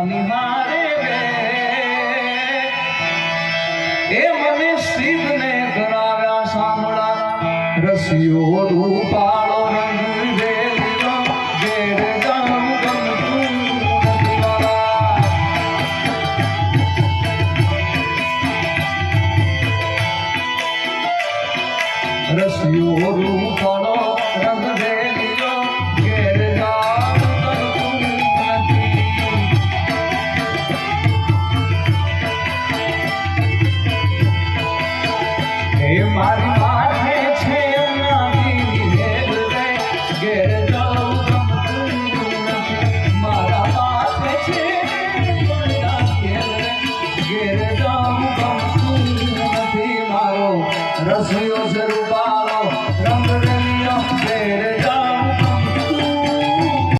નિહારે એ મને સિદ્ધને કરાવ્યા સાંભળા રસિયો રૂપાળો રંગ વેલીનો ઘેર જામ ગમતું નથી વાલા રસિયો રૂપાળો રંગ વેલીનો ઘેર જામ ગમતું નથી હે મારી માથે છે નાની હેર રે ઘેર જાઉં ગમતું નથી મારા માથે છે નાની હેર રે ઘેર જાઉં ગમતું નથી મારો રસિયો જરૂર